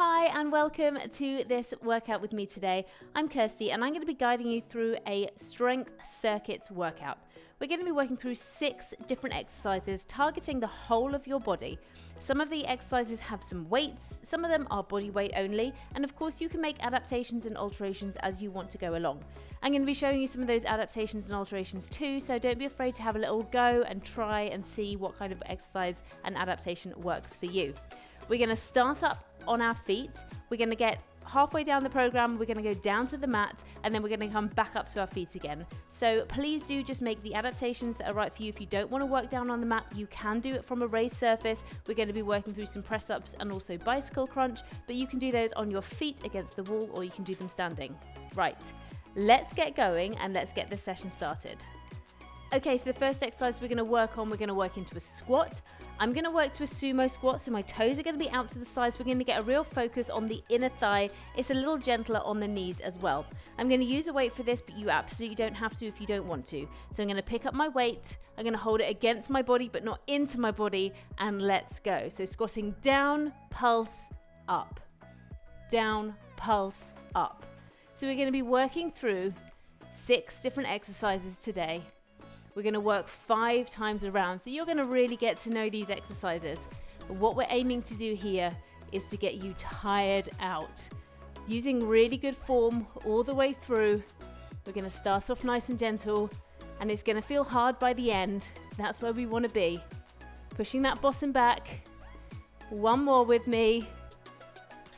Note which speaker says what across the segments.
Speaker 1: Hi and welcome to this workout with me today. I'm Kirsty and I'm going to be guiding you through a strength circuits workout. We're going to be working through 6 different exercises targeting the whole of your body. Some of the exercises have some weights, some of them are body weight only, and of course you can make adaptations and alterations as you want to go along. I'm going to be showing you some of those adaptations and alterations too, so don't be afraid to have a little go and try and see what kind of exercise and adaptation works for you. We're going to start up on our feet. We're going to get halfway down the program, we're going to go down to the mat, and then we're going to come back up to our feet again. So please do just make the adaptations that are right for you. If you don't want to work down on the mat, you can do it from a raised surface. We're going to be working through some press ups and also bicycle crunch, but you can do those on your feet against the wall, or you can do them standing. Right, let's get going and let's get this session started. Okay, so the first exercise we're going to work into a squat. I'm going to work to a sumo squat, so my toes are going to be out to the sides. We're going to get a real focus on the inner thigh. It's a little gentler on the knees as well. I'm going to use a weight for this, but you absolutely don't have to if you don't want to. So I'm going to pick up my weight. I'm going to hold it against my body, but not into my body, and let's go. So squatting down, pulse, up. Down, pulse, up. So we're going to be working through 6 different exercises today. We're going to work 5 times around, so you're going to really get to know these exercises. What we're aiming to do here is to get you tired out. Using really good form all the way through. We're going to start off nice and gentle, and it's going to feel hard by the end. That's where we want to be. Pushing that bottom back. One more with me,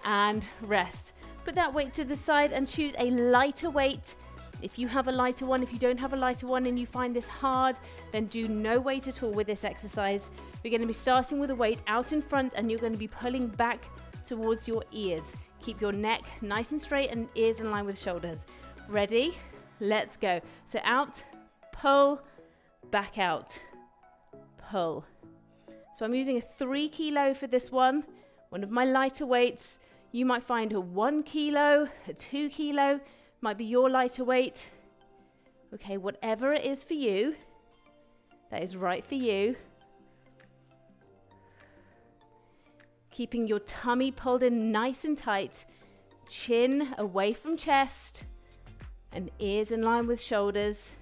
Speaker 1: and rest. Put that weight to the side and choose a lighter weight. If you have a lighter one, if you don't have a lighter one and you find this hard, then do no weight at all with this exercise. We're going to be starting with a weight out in front, and you're going to be pulling back towards your ears. Keep your neck nice and straight and ears in line with shoulders. Ready? Let's go. So out, pull, back out, pull. So I'm using a 3 kilo for this one of my lighter weights. You might find a 1 kilo, a 2 kilo, might be your lighter weight. Okay, whatever it is for you, that is right for you. Keeping your tummy pulled in nice and tight, chin away from chest, and ears in line with shoulders.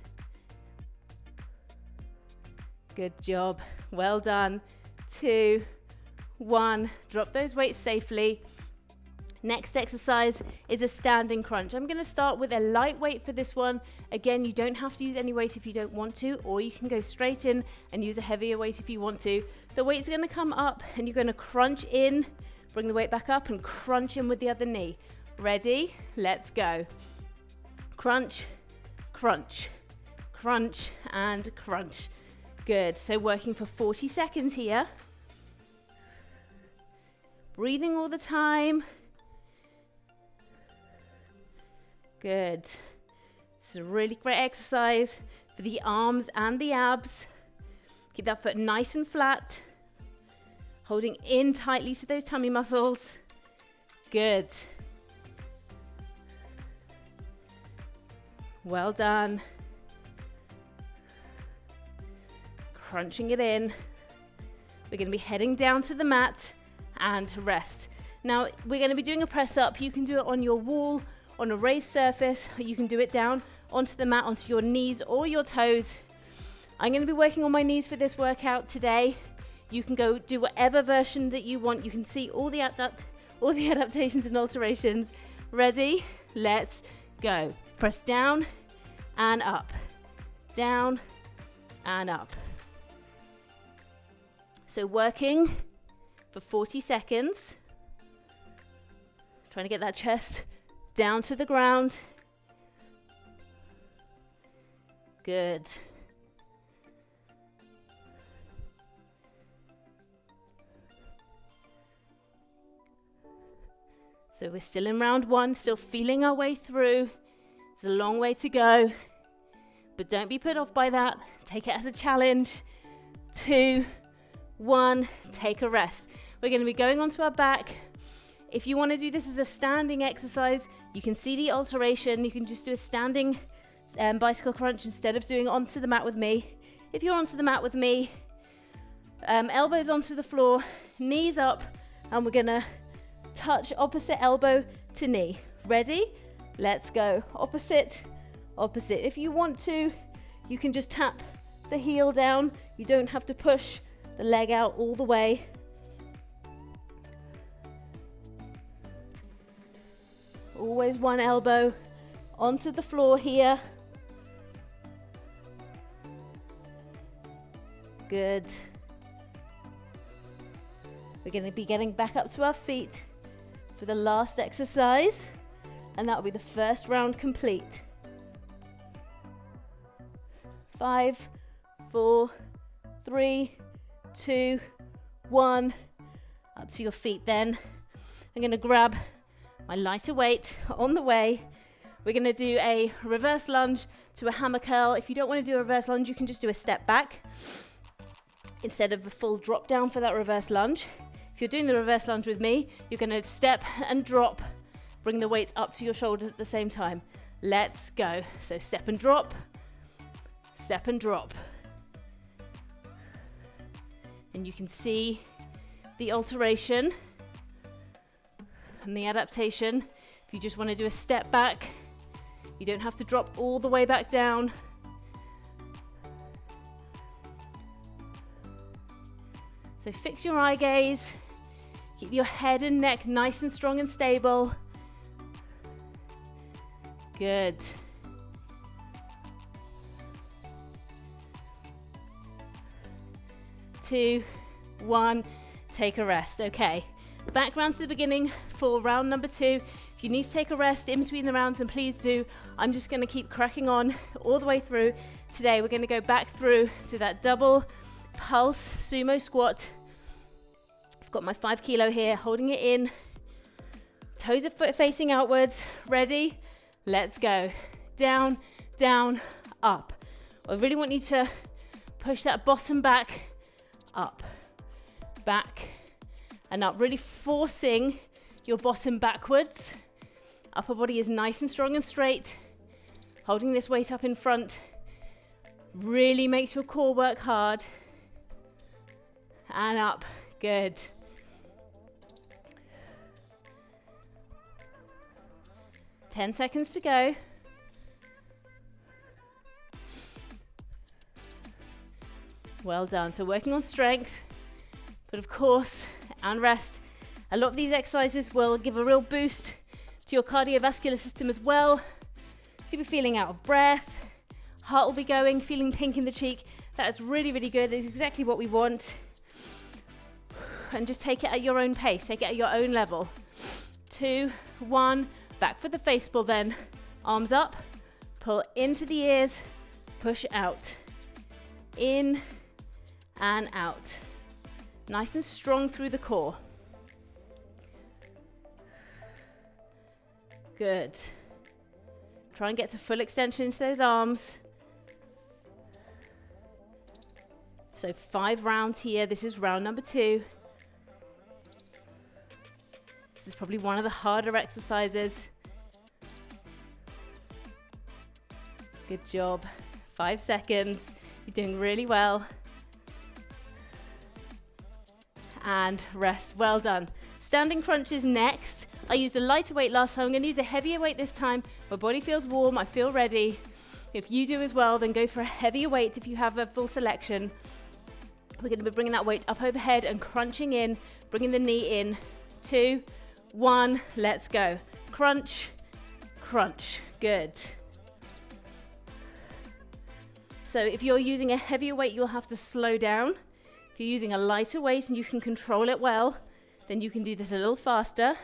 Speaker 1: Good job, well done. 2, 1, drop those weights safely. Next exercise is a standing crunch. I'm going to start with a light weight for this one. Again, you don't have to use any weight if you don't want to, or you can go straight in and use a heavier weight if you want to. The weight's going to come up and you're going to crunch in, bring the weight back up and crunch in with the other knee. Ready? Let's go. Crunch, crunch, crunch, and crunch. Good. So working for 40 seconds here. Breathing all the time. Good. It's a really great exercise for the arms and the abs. Keep that foot nice and flat. Holding in tightly to those tummy muscles. Good. Well done. Crunching it in. We're going to be heading down to the mat and rest. Now, we're going to be doing a press up. You can do it on your wall, on a raised surface, or you can do it down onto the mat, onto your knees or your toes. I'm going to be working on my knees for this workout today. You can go do whatever version that you want. You can see all the adaptations and alterations. Ready? Let's go. Press down and up, down and up. So working for 40 seconds. Trying to get that chest down to the ground. Good. So we're still in round 1, still feeling our way through. There's a long way to go, but don't be put off by that. Take it as a challenge. 2, 1, take a rest. We're going to be going onto our back. If you want to do this as a standing exercise, you can see the alteration. You can just do a standing bicycle crunch instead of doing onto the mat with me. If you're onto the mat with me, elbows onto the floor, knees up, and we're gonna touch opposite elbow to knee. Ready? Let's go. Opposite, opposite. If you want to, you can just tap the heel down. You don't have to push the leg out all the way. Always one elbow onto the floor here. Good. We're going to be getting back up to our feet for the last exercise, and that will be the first round complete. 5, 4, 3, 2, 1. Up to your feet then. I'm going to grab my lighter weight on the way. We're going to do a reverse lunge to a hammer curl. If you don't want to do a reverse lunge, you can just do a step back instead of a full drop down for that reverse lunge. If you're doing the reverse lunge with me, you're going to step and drop, bring the weights up to your shoulders at the same time. Let's go. So step and drop, step and drop. And you can see the alteration and the adaptation. If you just want to do a step back, you don't have to drop all the way back down. So fix your eye gaze. Keep your head and neck nice and strong and stable. Good. Two, one, take a rest. Okay, back round to the beginning for round number 2. If you need to take a rest in between the rounds, then please do. I'm just going to keep cracking on all the way through. Today we're going to go back through to that double pulse sumo squat. I've got my 5 kilo here, holding it in. Toes are facing outwards. Ready? Let's go. Down, down, up. I really want you to push that bottom back, up, back, and up. Really forcing your bottom backwards. Upper body is nice and strong and straight. Holding this weight up in front really makes your core work hard. And up. Good. Ten seconds to go. Well done. So working on strength, but of course, and rest. A lot of these exercises will give a real boost to your cardiovascular system as well. So you'll be feeling out of breath, heart will be going, feeling pink in the cheek. That is really, really good. That's exactly what we want. And just take it at your own pace, take it at your own level. 2, 1, back for the face pull then. Arms up, pull into the ears, push out. In and out. Nice and strong through the core. Good. Try and get to full extension into those arms. So 5 rounds here. This is round number 2. This is probably one of the harder exercises. Good job. 5 seconds. You're doing really well. And rest. Well done. Standing crunches next. I used a lighter weight last time. I'm going to use a heavier weight this time. My body feels warm. I feel ready. If you do as well, then go for a heavier weight if you have a full selection. We're going to be bringing that weight up overhead and crunching in, bringing the knee in. 2, 1, let's go. Crunch, crunch. Good. So if you're using a heavier weight, you'll have to slow down. If you're using a lighter weight and you can control it well, then you can do this a little faster.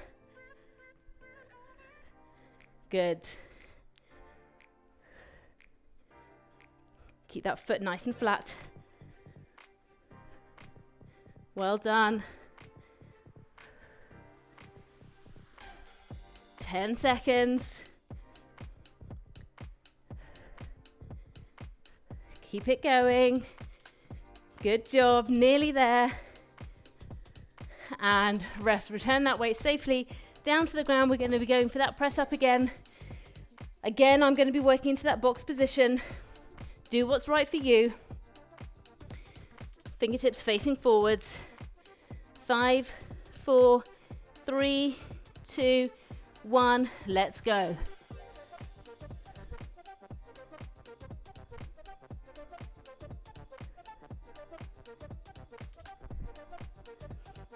Speaker 1: Good. Keep that foot nice and flat. Well done. 10 seconds. Keep it going. Good job, nearly there. And rest, return that weight safely down to the ground. We're going to be going for that press up again. Again, I'm going to be working into that box position. Do what's right for you. Fingertips facing forwards. 5, 4, 3, 2, 1, let's go.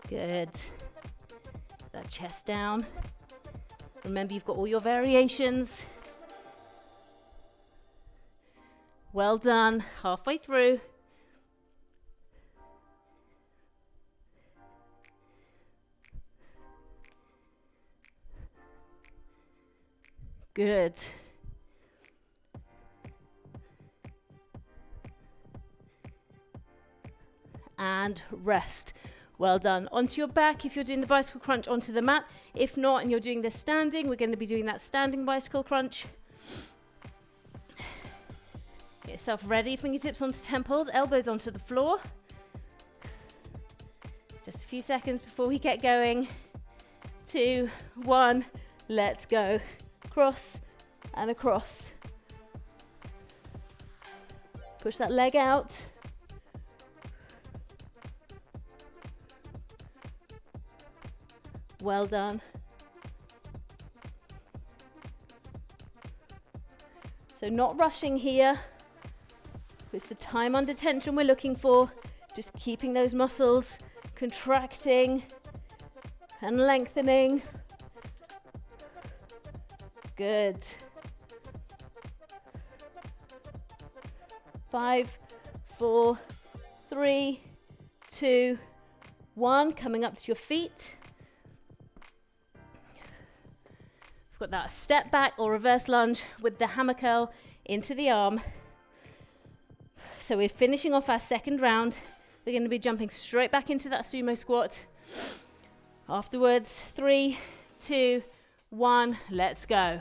Speaker 1: Good. That chest down. Remember, you've got all your variations. Well done. Halfway through. Good. And rest. Well done. Onto your back if you're doing the bicycle crunch onto the mat. If not, and you're doing this standing, we're going to be doing that standing bicycle crunch. Get yourself ready. Fingertips onto temples, elbows onto the floor. Just a few seconds before we get going. 2, 1, let's go. Cross and across. Push that leg out. Well done. So not rushing here. It's the time under tension we're looking for. Just keeping those muscles contracting and lengthening. Good. 5, 4, 3, 2, 1. Coming up to your feet. We've got that step back or reverse lunge with the hammer curl into the arm. So we're finishing off our second round. We're going to be jumping straight back into that sumo squat. Afterwards, 3, 2, 1, let's go.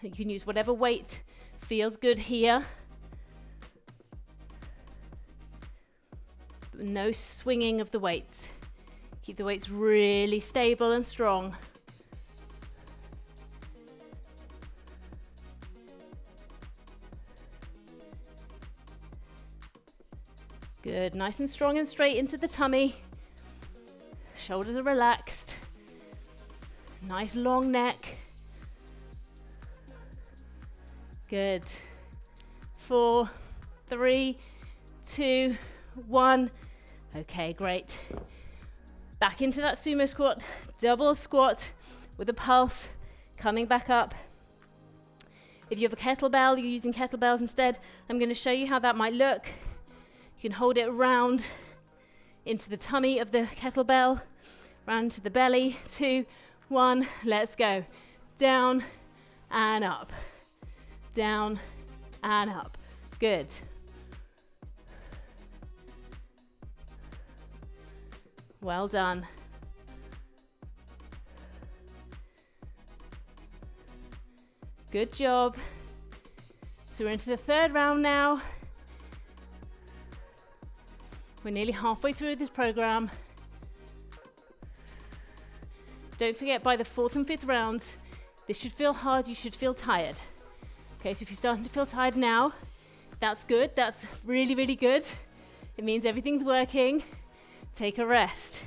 Speaker 1: You can use whatever weight feels good here. No swinging of the weights. Keep the weights really stable and strong. Good, nice and strong and straight into the tummy. Shoulders are relaxed. Nice long neck. Good. 4, 3, 2, 1. Okay, great. Back into that sumo squat, double squat with a pulse, coming back up. If you have a kettlebell, you're using kettlebells instead, I'm going to show you how that might look. You can hold it round into the tummy of the kettlebell, round to the belly. 2, 1, let's go. Down and up. Down and up. Good. Well done. Good job. So we're into the third round now. We're nearly halfway through this program. Don't forget, by the fourth and fifth rounds, this should feel hard, you should feel tired. Okay, so if you're starting to feel tired now, that's good, that's really, really good. It means everything's working. Take a rest.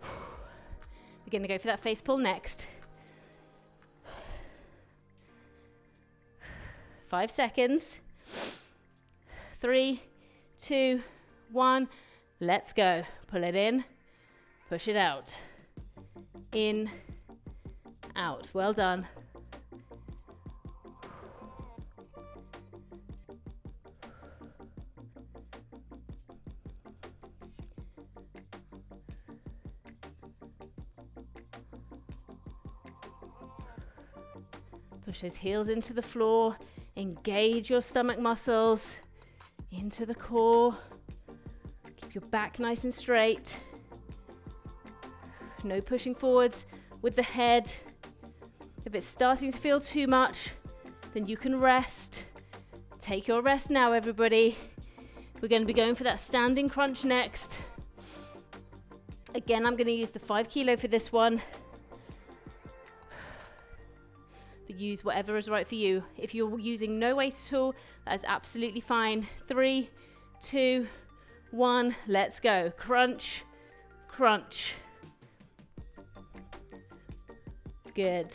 Speaker 1: We're going to go for that face pull next. 5 seconds. 3, 2, 1. Let's go. Pull it in. Push it out. In. Out. Well done. Push those heels into the floor. Engage your stomach muscles into the core. Keep your back nice and straight. No pushing forwards with the head. If it's starting to feel too much, then you can rest. Take your rest now, everybody. We're going to be going for that standing crunch next. Again, I'm going to use the 5 kilo for this one. but use whatever is right for you. If you're using no weight at all, that is absolutely fine. 3, 2, 1, let's go. Crunch, crunch. Good.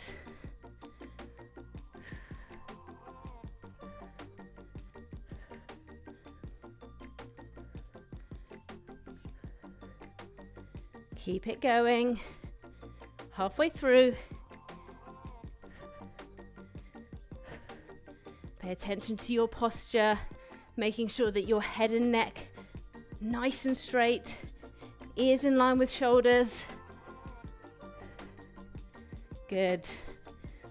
Speaker 1: Keep it going. Halfway through. Pay attention to your posture, making sure that your head and neck nice and straight, ears in line with shoulders. Good.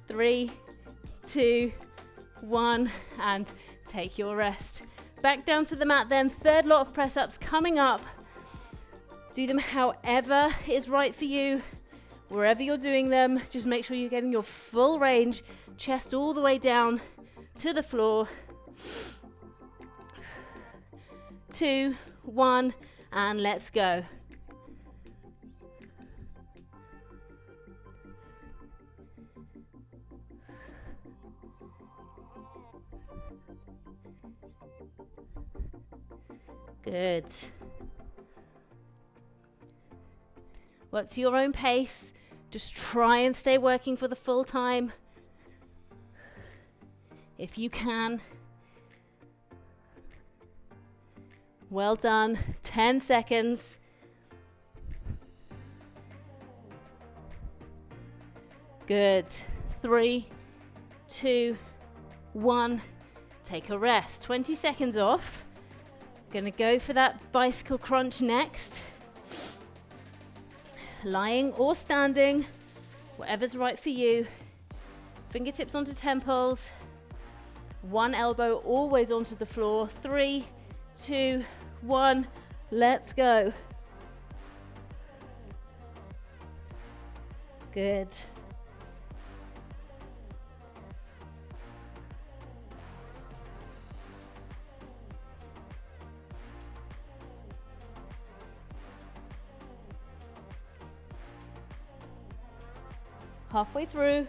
Speaker 1: 3, 2, 1, and take your rest. Back down to the mat then. Third lot of press-ups coming up. Do them however is right for you, wherever you're doing them. Just make sure you're getting your full range, chest all the way down to the floor. 2, 1, and let's go. Good. Work to your own pace. Just try and stay working for the full time, if you can. Well done. 10 seconds. Good. 3, 2, 1. Take a rest. 20 seconds off. Gonna go for that bicycle crunch next. Lying or standing, whatever's right for you. Fingertips onto temples. One elbow always onto the floor. 3, 2, 1. Let's go. Good. Halfway through.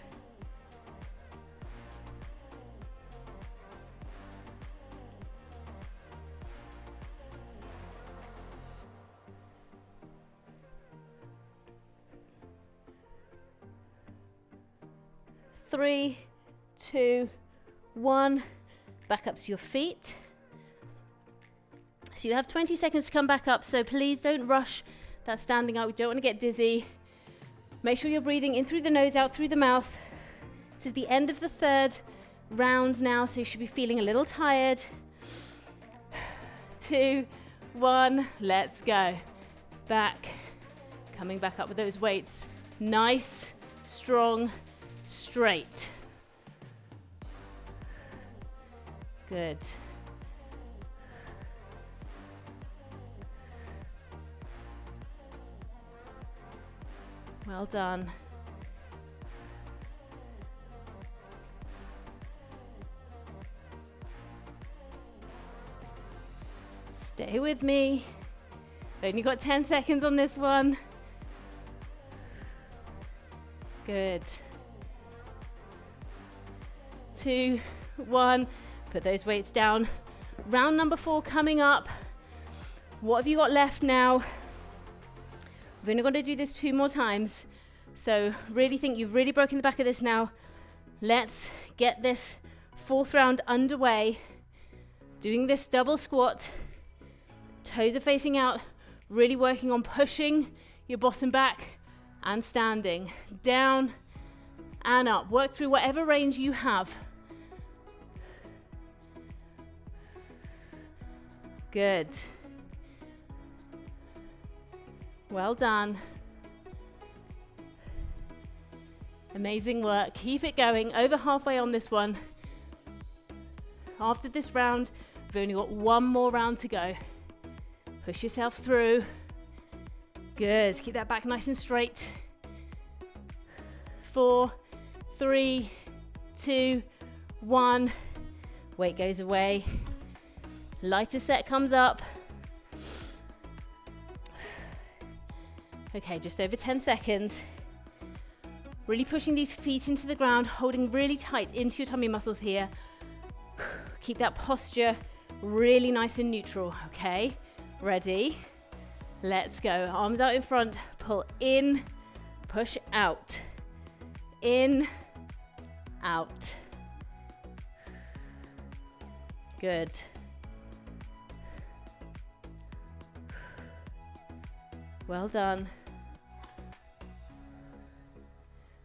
Speaker 1: Three, 2, 1. Back up to your feet. So you have 20 seconds to come back up, so please don't rush that standing up. We don't want to get dizzy. Make sure you're breathing in through the nose, out through the mouth. This is the end of the third round now, so you should be feeling a little tired. 2, 1, let's go. Back. Coming back up with those weights. Nice, strong, straight. Good. Well done. Stay with me. Only got 10 seconds on this one. Good. 2, 1. Put those weights down. Round number 4 coming up. What have you got left now? We're only going to do this 2 more times. So really think you've really broken the back of this now. Let's get this 4th round underway. Doing this double squat. Toes are facing out. Really working on pushing your bottom back and standing. Down and up. Work through whatever range you have. Good. Well done. Amazing work. Keep it going. Over halfway on this one. After this round, we've only got 1 more round to go. Push yourself through. Good. Keep that back nice and straight. 4, 3, 2, 1. Weight goes away. Lighter set comes up. Okay, just over 10 seconds. Really pushing these feet into the ground, holding really tight into your tummy muscles here. Keep that posture really nice and neutral, okay? Ready? Let's go. Arms out in front, pull in, push out. In, out. Good. Well done.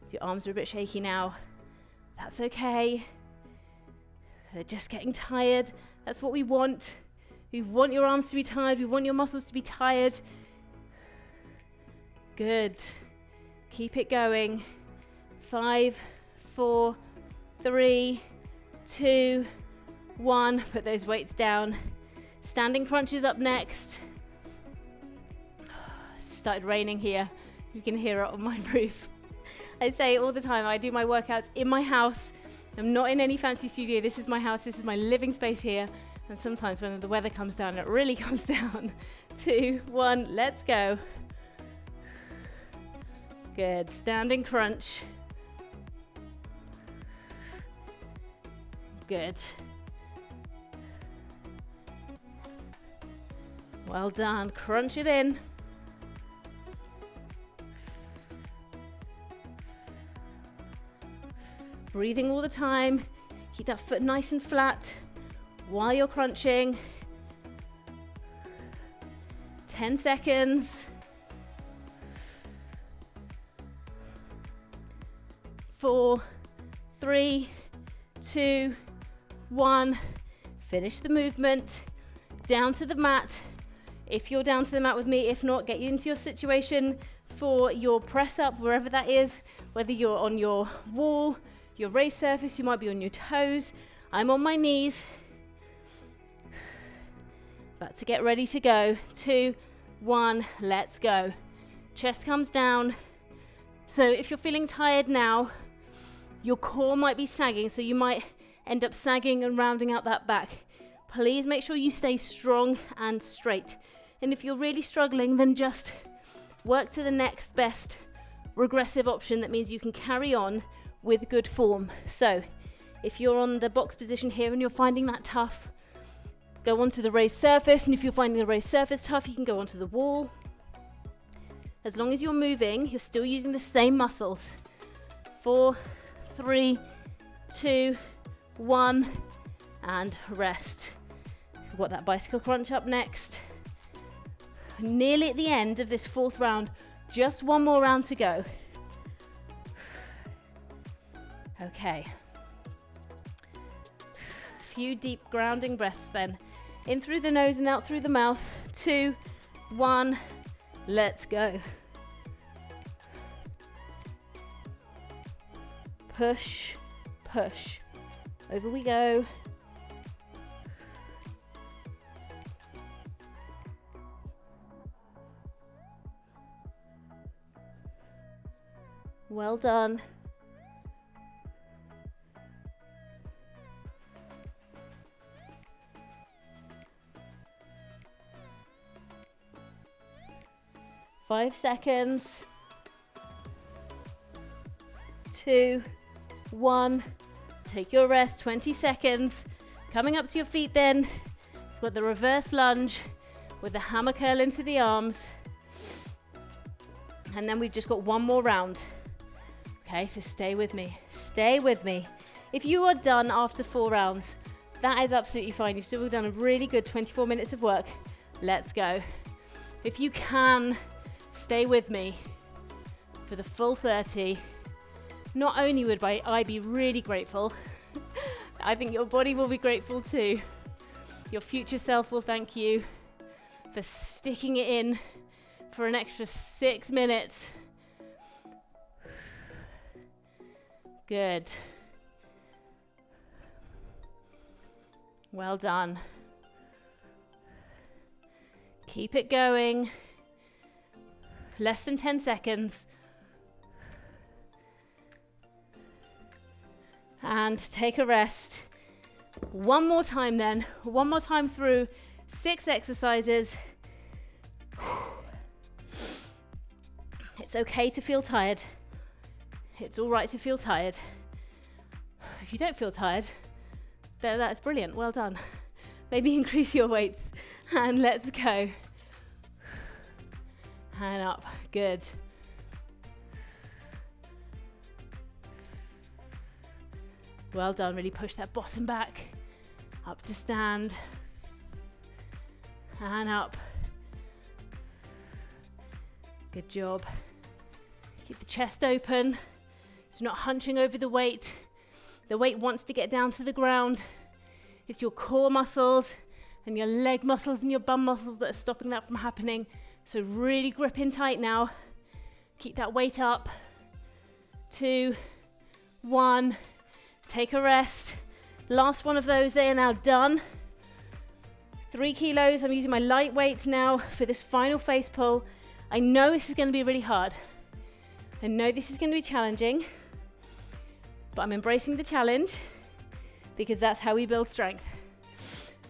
Speaker 1: If your arms are a bit shaky now, that's okay. They're just getting tired. That's what we want. We want your arms to be tired. We want your muscles to be tired. Good. Keep it going. 5, 4, 3, 2, 1. Put those weights down. Standing crunches up next. It started raining here. You can hear it on my roof. I say all the time, I do my workouts in my house. I'm not in any fancy studio. This is my house. This is my living space here. And sometimes when the weather comes down, it really comes down. 2, 1, let's go. Good. Standing crunch. Good. Well done. Crunch it in. Breathing all the time. Keep that foot nice and flat while you're crunching. 10 seconds. 4, 3, 2, 1. Finish the movement. Down to the mat. If you're down to the mat with me, if not, get you into your situation for your press up, wherever that is, whether you're on your wall, your raised surface, you might be on your toes. I'm on my knees. About to get ready to go. 2, 1, let's go. Chest comes down. So if you're feeling tired now, your core might be sagging, so you might end up sagging and rounding out that back. Please make sure you stay strong and straight. And if you're really struggling, then just work to the next best regressive option. That means you can carry on with good form. So if you're on the box position here and you're finding that tough, go onto the raised surface. And if you're finding the raised surface tough, you can go onto the wall. As long as you're moving, you're still using the same muscles. 4, 3, 2, 1, and rest. We've got that bicycle crunch up next. Nearly at the end of this 4th round. Just one more round to go. Okay. A few deep grounding breaths then. In through the nose and out through the mouth. 2, 1, let's go. Push, push. Over we go. Well done. Five seconds. 2, 1. Take your rest. 20 seconds. Coming up to your feet then. We've got the reverse lunge with the hammer curl into the arms. And then we've just got one more round. Okay, so stay with me. Stay with me. If you are done after 4 rounds, that is absolutely fine. You've still done a really good 24 minutes of work. Let's go. If you can, stay with me for the full 30. Not only would I be really grateful, I think your body will be grateful too. Your future self will thank you for sticking it in for an extra 6 minutes. Good. Well done. Keep it going. Less than 10 seconds. And take a rest. One more time then. One more time through 6 exercises. It's okay to feel tired. It's all right to feel tired. If you don't feel tired, then that's brilliant. Well done. Maybe increase your weights and let's go. And up. Good. Well done. Really push that bottom back. Up to stand. And up. Good job. Keep the chest open. So you're not hunching over the weight. The weight wants to get down to the ground. It's your core muscles and your leg muscles and your bum muscles that are stopping that from happening. So really grip in tight now. Keep that weight up. 2, 1. Take a rest. Last one of those, they are now done. 3 kilos. I'm using my light weights now for this final face pull. I know this is going to be really hard. I know this is going to be challenging, but I'm embracing the challenge because that's how we build strength.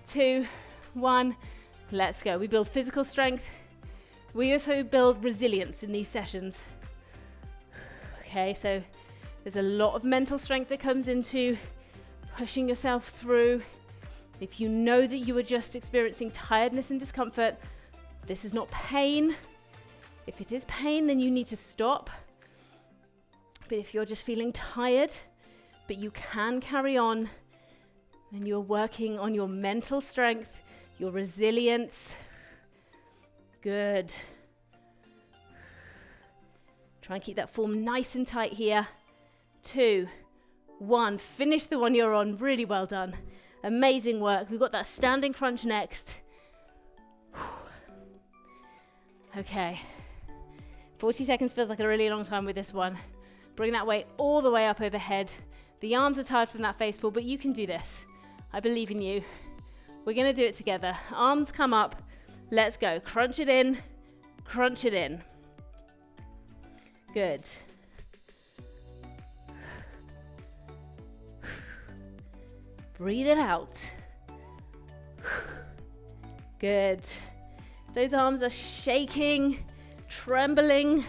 Speaker 1: 2, 1, let's go. We build physical strength. We also build resilience in these sessions. Okay, so there's a lot of mental strength that comes into pushing yourself through. If you know that you are just experiencing tiredness and discomfort, this is not pain. If it is pain, then you need to stop. But if you're just feeling tired, but you can carry on, then you're working on your mental strength, your resilience. Good. Try and keep that form nice and tight here. 2, 1. Finish the one you're on. Really well done. Amazing work. We've got that standing crunch next. Okay. 40 seconds feels like a really long time with this one. Bring that weight all the way up overhead. The arms are tired from that face pull, but you can do this. I believe in you. We're going to do it together. Arms come up. Let's go. Crunch it in. Crunch it in. Good. Breathe it out. Good. Those arms are shaking, trembling.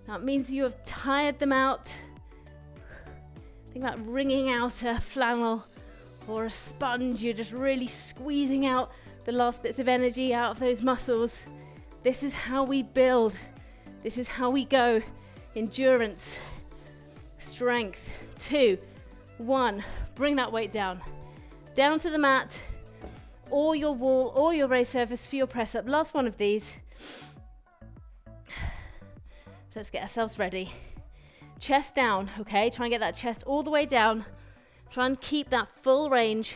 Speaker 1: That means you have tired them out. Think about wringing out a flannel or a sponge. You're just really squeezing out the last bits of energy out of those muscles. This is how we build. This is how we go. Endurance, strength. 2, 1. Bring that weight down. Down to the mat, or your wall, or your raised surface for your press up. Last one of these. So let's get ourselves ready. Chest down, okay? Try and get that chest all the way down. Try and keep that full range.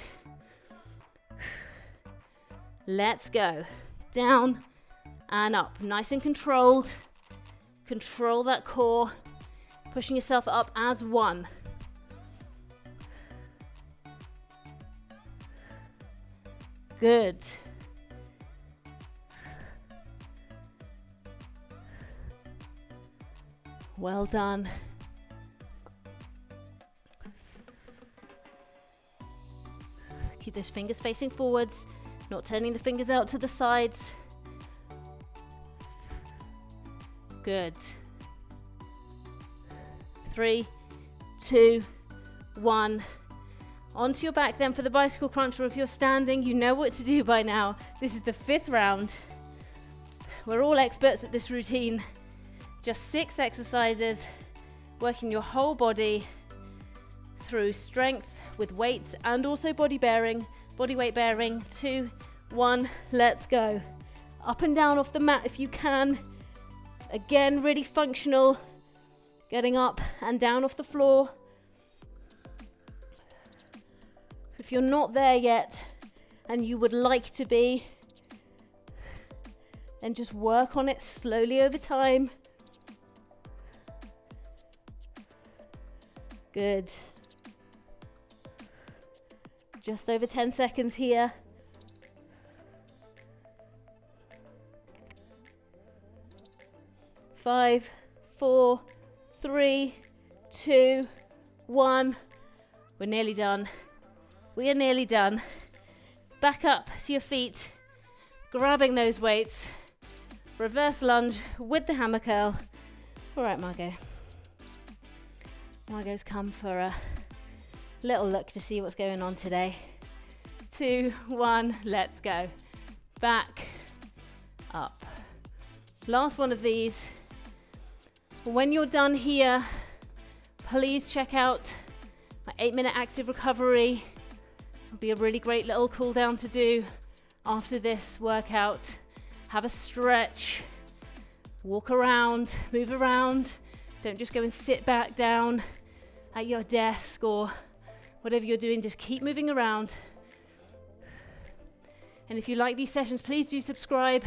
Speaker 1: Let's go. Down and up. Nice and controlled. Control that core. Pushing yourself up as one. Good. Well done. Keep those fingers facing forwards, not turning the fingers out to the sides. Good. 3, 2, 1. Onto your back then for the bicycle crunch, or if you're standing, you know what to do by now. This is the 5th round. We're all experts at this routine. Just 6 exercises, working your whole body through strength with weights and also body weight bearing. 2, 1, let's go. Up and down off the mat if you can. Again, really functional. Getting up and down off the floor. If you're not there yet and you would like to be, then just work on it slowly over time. Good. Just over 10 seconds here. Five, 4, 3, 2, 1. We're nearly done. We are nearly done. Back up to your feet, grabbing those weights. Reverse lunge with the hammer curl. All right, Margot. Margot's come for a little look to see what's going on today. 2, 1, let's go. Back, up. Last one of these. When you're done here, please check out my 8-minute active recovery. It'll be a really great little cool down to do after this workout. Have a stretch, walk around, move around. Don't just go and sit back down at your desk or whatever you're doing, just keep moving around. And if you like these sessions, please do subscribe.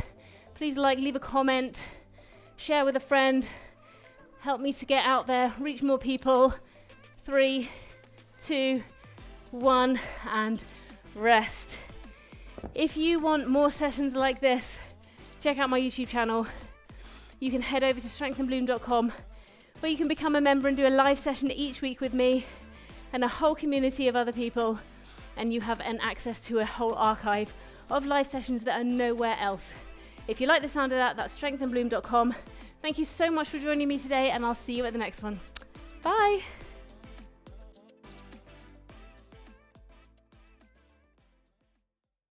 Speaker 1: Please leave a comment, share with a friend. Help me to get out there, reach more people. 3, 2, 1, and rest. If you want more sessions like this, check out my YouTube channel. You can head over to strengthandbloom.com, where you can become a member and do a live session each week with me and a whole community of other people, and you have access to a whole archive of live sessions that are nowhere else. If you like the sound of that, that's strengthandbloom.com. Thank you so much for joining me today, and I'll see you at the next one. Bye.